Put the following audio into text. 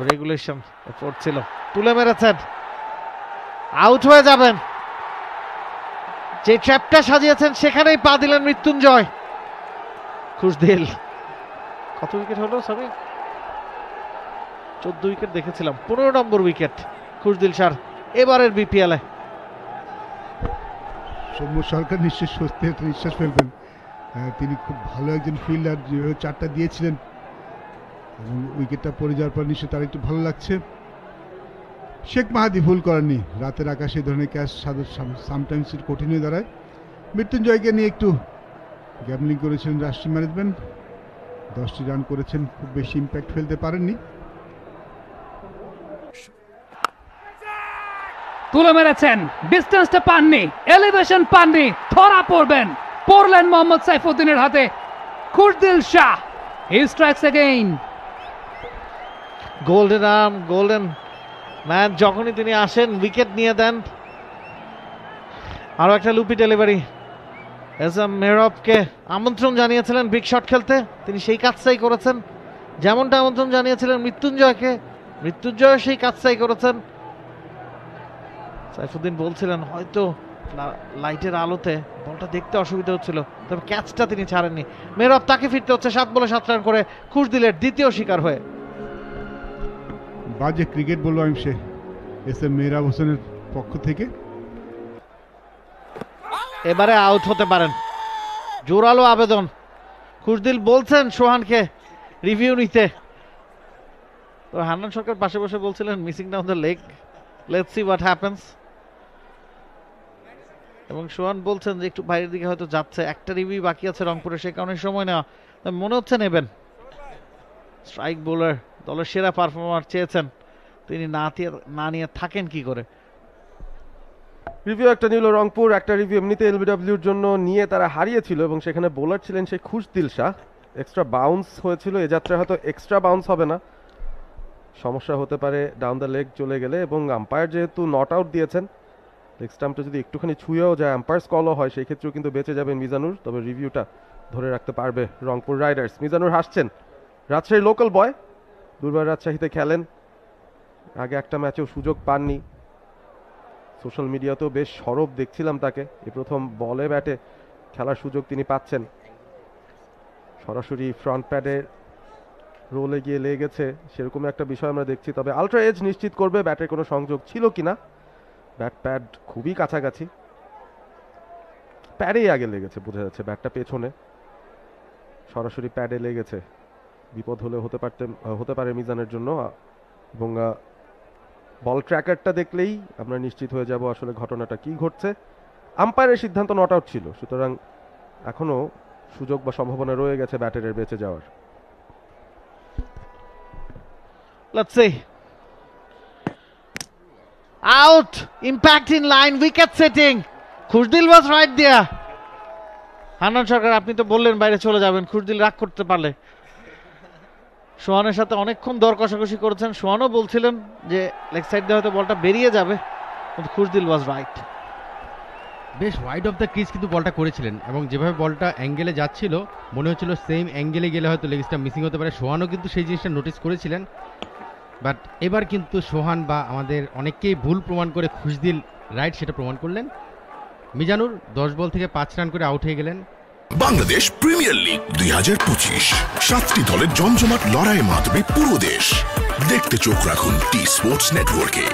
Regulation effort ছিল, তুলে মেরেছেন, আউট হয়ে যাবেন। যে ট্র্যাপটা সাজিয়েছেন সেখানেই পা দিলেন মৃত্যুঞ্জয়। খুশদিল কত উইকেট হলো? সরি 14 উইকেট দেখেছিলাম, 15 নম্বর উইকেট খুশদিল শাহর এবারের বিপিএল এ। সৌম্য সরকার নিশ্চয় স্বস্তি একটা নিঃশ্বাস ফেলবেন। তিনি খুব ভালো একজন ফিল্ডার, যেভাবে চারটা দিয়েছিলেন এবং উইকেটটা পড়ে যাওয়ার পর নিশ্চয় তার একটু ভালো লাগছে। শেখ মাহাদি ভুল করেননি, রাতের আকাশে এই ধরনের ক্যাচ সামটাইমস কঠিন হয়ে দাঁড়ায়। মৃত্যুঞ্জয়কে নিয়ে একটু গ্যামলিং করেছিলেন রাষ্ট্রীয় ম্যানেজমেন্ট, 10টি রান করেছেন, খুব বেশি ইম্প্যাক্ট ফেলতে পারেননি। তুলে মেরেছেন, ডিস্টেন্সটা পাননি, এলিভেশন পাননি, ধরা পড়লেন মোহাম্মদ সাইফুদ্দিনের হাতে। Khushdil Shah he strikes again. Golden arm, golden man, যখনই তিনি আসেন উইকেট নিয়ে দেন। আরো একটা লুপি ডেলিভারি, এসএম মেহরাবকে আমন্ত্রণ জানিয়েছিলেন বিগ শট খেলতে, তিনি সেই কাজটাই করেছেন। যেমনটা আমন্ত্রণ জানিয়েছিলেন মৃত্যুঞ্জয়কে, মৃত্যুঞ্জয় সেই কাজটাই করেছেন। সাইফুদ্দিন বলছিলেন হয়তো লাইটের আলোতে বলটা দেখতে অসুবিধা হচ্ছিল, তবে ক্যাচটা তিনি ছাড়েননি। মেহরাব তাকে ফিরতে হচ্ছে 7 বলে 7 রান করে খুশদিলের দ্বিতীয় শিকার হয়ে। বাজে ক্রিকেট বলবো আমি সে এসএম মেহরাব হোসেনের পক্ষ থেকে। এবারে আউট হতে পারেন, জোরালো আবেদন। খুশদিল বলছেন সোহানকে রিভিউ নিতে, তো হান্নান সরকার পাশে বসে বলছিলেন missing down the leg, let's see what happens. এবং সোহান বলছেন যে একটু বাইরের দিকে হয়তো যাচ্ছে, একটা রিভিউ বাকি আছে রংপুরে, সেই কারণে সময় নেওয়া, মনে হচ্ছে নেবেন। স্ট্রাইক বোলার, দলের সেরা পারফর্মার চেয়েছেন, তিনি না নিয়ে থাকেন কি করে। রিভিউ একটা নিল রংপুর, একটা রিভিউ এমনিতে এলবিডব্লিউর জন্য নিয়ে তারা হারিয়েছিল এবং সেখানে বোলার ছিলেন সেই খুশদিল শাহ। এক্সট্রা বাউন্স হয়েছিল, এ যাত্রা হয়তো এক্সট্রা বাউন্স হবে না, সমস্যা হতে পারে ডাউন দ্য লেগ চলে গেলে। এবং আম্পায়ার যেহেতু নট আউট দিয়েছেন, লেগ স্টাম্পটা যদি একটুখানি ছুঁয়েও যায়, আম্পায়ার্স কলও হয়, সেই ক্ষেত্রেও কিন্তু বেঁচে যাবেন মিজানুর। তবে রিভিউটা ধরে রাখতে পারবে রংপুর রাইডার্স। মিজানুর হাসছেন, রাজশাহী লোকাল বয়, দুর্বার রাজশাহীতে খেলেন, আগে একটা ম্যাচেও সুযোগ পাননি। সোশ্যাল মিডিয়াতেও বেশ সরব দেখছিলাম তাকে, এই প্রথম বলে ব্যাটে খেলার সুযোগ তিনি পাচ্ছেন। সরাসরি ফ্রন্ট প্যাডের রোলে গিয়ে লেগেছে সেরকম একটা বিষয় আমরা দেখছি, তবে আলট্রা এজ নিশ্চিত করবে ব্যাটের কোনো সংযোগ ছিল কিনা। ব্যাট প্যাড খুবই কাছাকাছি, প্যাডেই আগে লেগেছে বোঝা যাচ্ছে, ব্যাটটা পেছনে, সরাসরি প্যাডে লেগেছে। বিপদ হলে হতে পারে মিজানের জন্য। এবং বল ট্র্যাকারটা দেখলেই আমরা নিশ্চিত হয়ে যাব আসলে ঘটনাটা কি ঘটছে। আম্পায়ারের সিদ্ধান্ত নট আউট ছিল, সুতরাং এখনো সুযোগ বা সম্ভাবনা রয়ে গেছে ব্যাটারের বেঁচে যাওয়ার। Let's see. Out, impact in line, wicket setting. Khushdil was right there. Hannan সরকার আপনি তো বললেন বাইরে চলে যাবেন, খুশদিল রাগ করতে পারলে। সোহানের সাথে অনেকক্ষণ দর কষাকষি করেছেন, সোহানও বলছিলেন যে লেগ সাইড দিয়ে হয়তো বলটা বেরিয়ে যাবে, কিন্তু খুশদিল was right. বেশ ওয়াইড অফ দ্য ক্রিজ কিন্তু বলটা করেছিলেন, এবং যেভাবে বলটা অ্যাঙ্গেলে যাচ্ছিল মনে হচ্ছিল সেম অ্যাঙ্গেলে গেলে হয়তো লেগসটা মিসিং হতে পারে। সোহানও কিন্তু সেই জিনিসটা নোটিস করেছিলেন, বাট এবার কিন্তু সোহান বা আমাদের অনেককেই ভুল প্রমাণ করে খুশদিল রাইট সেটা প্রমাণ করলেন। মিজানুর 10 বল থেকে 5 রান করে আউট হয়ে গেলেন। বাংলাদেশ প্রিমিয়ার লিগ 2025, 7টি দলের জমজমাট লড়াইয়ে মাতবে পুরো দেশ। দেখতে চোখ রাখুন টি স্পোর্টস নেটওয়ার্কে।